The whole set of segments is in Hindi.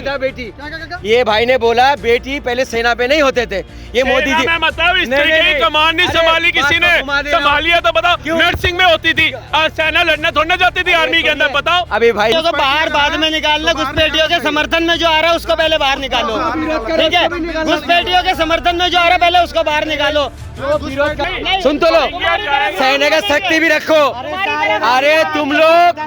नहीं था बेटी। ये भाई ने बोला बेटी पहले सेना पे नहीं होते थे, ये मोदी जी मतलब स्त्री की कमान नहीं संभाली किसी ने, संभाली है तो बताओ। नर्सिंग में होती थी और सेना लड़ने थोड़ने जाती थी आर्मी के अंदर, बताओ। अभी भाई को बाहर बाद में निकालना, घुसपैठियों के समर्थन में जो आ रहा है उसको पहले बाहर निकालो, ठीक है। घुसपैठियों के समर्थन में जो आ रहा है पहले उसको बाहर निकालो। सुन तो लो, सैनिक शक्ति भी रखो। अरे तुम लोग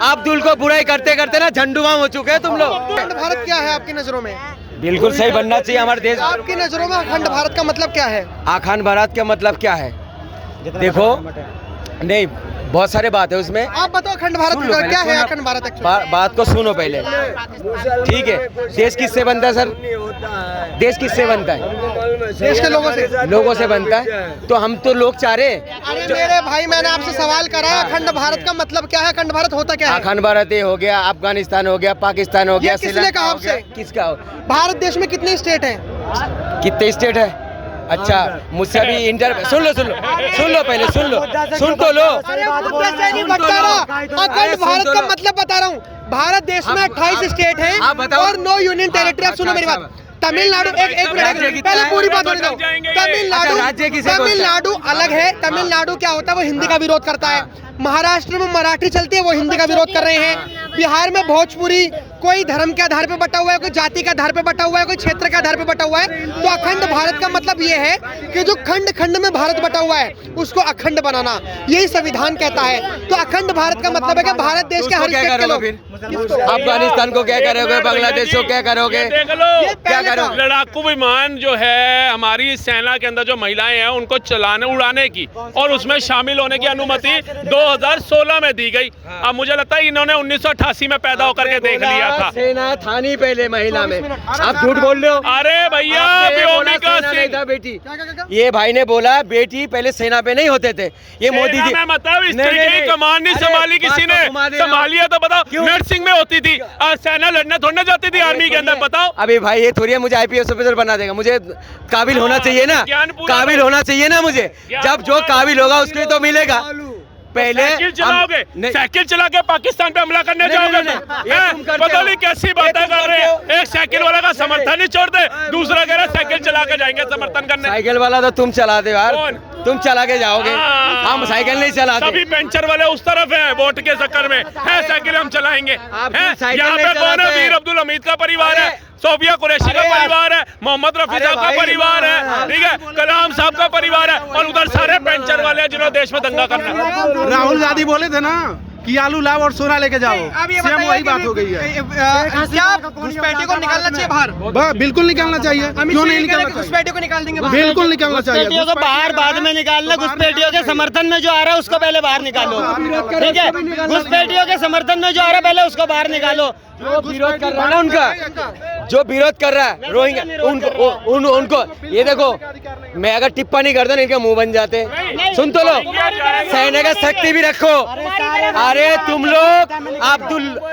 अब्दुल को बुराई करते करते ना झंडुआम हो चुके हैं तुम लोग। अखंड भारत क्या है आपकी नजरों में? बिल्कुल सही बनना चाहिए हमारे देश। आपकी नजरों में अखंड भारत का मतलब क्या है? अखंड भारत का मतलब क्या है? देखो, नहीं बहुत सारे बात है उसमें। आप बताओ अखंड भारत का क्या है? अखंड भारत बात को सुनो पहले, ठीक है। देश किससे बनता है सर? देश किससे बनता है? देश के लोगों से बनता है। तो हम तो लोग चाह रहे हैं। अरे मेरे भाई, मैंने आपसे सवाल करा है अखंड भारत का मतलब क्या है? अखंड भारत होता क्या है? अखंड भारत ये हो गया, अफगानिस्तान हो गया, पाकिस्तान हो गया, किसने कहा आपसे? किसका? भारत देश में कितने स्टेट हैं? कितने स्टेट है? अच्छा, मुझसे अभी सुन लो पहले, सुन तो लो। अखंड भारत का मतलब बता रहा हूँ। भारत देश में 28 स्टेट हैं और 9 यूनियन टेरिटरी। आप सुनो मेरी बात। तमिलनाडु एक मिनट पहले पूरी बात होने दो। तमिलनाडु अलग है। तमिलनाडु क्या होता है, वो हिंदी का विरोध करता है। महाराष्ट्र में मराठी चलती है, वो हिंदी का विरोध कर रहे हैं। बिहार में भोजपुरी कोई धर्म के आधार पे बटा हुआ है, कोई जाति के आधार पे बटा हुआ है, कोई क्षेत्र के आधार पे बटा हुआ है। तो अखंड भारत का मतलब ये है कि जो खंड खंड में भारत बटा हुआ है उसको अखंड बनाना, यही संविधान कहता है। तो अखंड भारत का मतलब है कि भारत देश के हर स्टेट के लोग। अफगानिस्तान को क्या करोगे? बांग्लादेश को क्या करोगे? क्या करोगे? लड़ाकू विमान जो है हमारी सेना के अंदर जो महिलाएं हैं उनको उड़ाने की और उसमें शामिल होने की अनुमति 2016 में दी गई। अब मुझे लगता है इन्होंने 1988 में पैदा होकर के देख लिया था। सेना था नहीं पहले महिला में, आप झूठ बोल रहे हो। अरे भैया, नहीं था बेटी। ये भाई ने बोला बेटी पहले सेना पे नहीं होते थे, ये मोदी जी। मतलब स्त्री की कमान नहीं संभाली किसी ने, संभाली है तो बताओ। नर्सिंग में होती थी और सेना लड़ने थोड़ने जाती थी आर्मी के अंदर, बताओो। अभी भाई ये थोड़ी है मुझे IPS ऑफिसर बना देगा, मुझे काबिल होना चाहिए ना, काबिल होना चाहिए ना मुझे। जब जो काबिल होगा उसके तो मिलेगा। पहले साइकिल चलाओगे, साइकिल चला के पाकिस्तान पे हमला करने जाओगे? पता नहीं कैसी बातें कर रहे हैं। एक साइकिल वाला का समर्थन नहीं छोड़ते, दूसरा कह रहा साइकिल चला के जाएंगे समर्थन करने। साइकिल वाला तो तुम चलाते यार, तुम चला के जाओगे, हम साइकिल नहीं चलाते। सभी पेंचर वाले उस तरफ है, वोट के चक्कर में है साइकिल हम चलाएंगे। यहाँ पे कौन है? वीर अब्दुल हमीद का परिवार है, सोफिया कुरैशी का परिवार है, मोहम्मद रफी साहब का परिवार है, ठीक है, कलाम साहब का परिवार है, और उधर सारे पेंचर वाले हैं जिन्होंने देश में दंगा करना है। राहुल गांधी बोले थे ना कि आलू लाओ और सोना लेके जाओ, सेम वही बात हो गई है। क्या घुसपैठियों को निकालना चाहिए बाहर? बिल्कुल निकालना चाहिए। क्यों नहीं निकालना चाहिए? घुसपैठियों को निकाल देंगे, बिल्कुल निकालना चाहिए। घुसपैठियों को बाहर बाद में निकालना, घुसपैठियों के समर्थन में जो आ रहा है उसको पहले बाहर निकालो, ठीक है। घुसपैठियों के समर्थन में जो आ रहा है पहले उसको बाहर निकालो। जो विरोध कर रहा है ना उनका, जो विरोध कर रहा है रोहिंग्या उनको ये देखो, मैं अगर टिप्पणी करता ना इनके मुंह बन जाते। सुन तो लो, सैनिक शक्ति भी रखो। अरे तुम लोग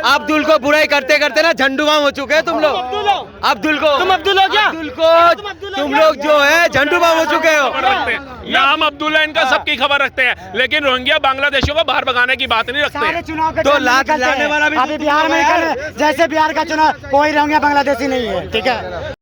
अब्दुल को बुराई करते करते ना झंडुआम हो चुके हैं तुम लोग। अब्दुल को तुम लोग जो है झंडुआम हो चुके हो। नाम अब्दुल्ला इनका सबकी खबर रखते हैं, लेकिन रोहिंग्या बांग्लादेशियों को बाहर भगाने की बात नहीं रखते। तो लाने वाला भी बिहार में जैसे बिहार का चुनाव कोई रोहिंग्या बांग्लादेशी नहीं है, ठीक है।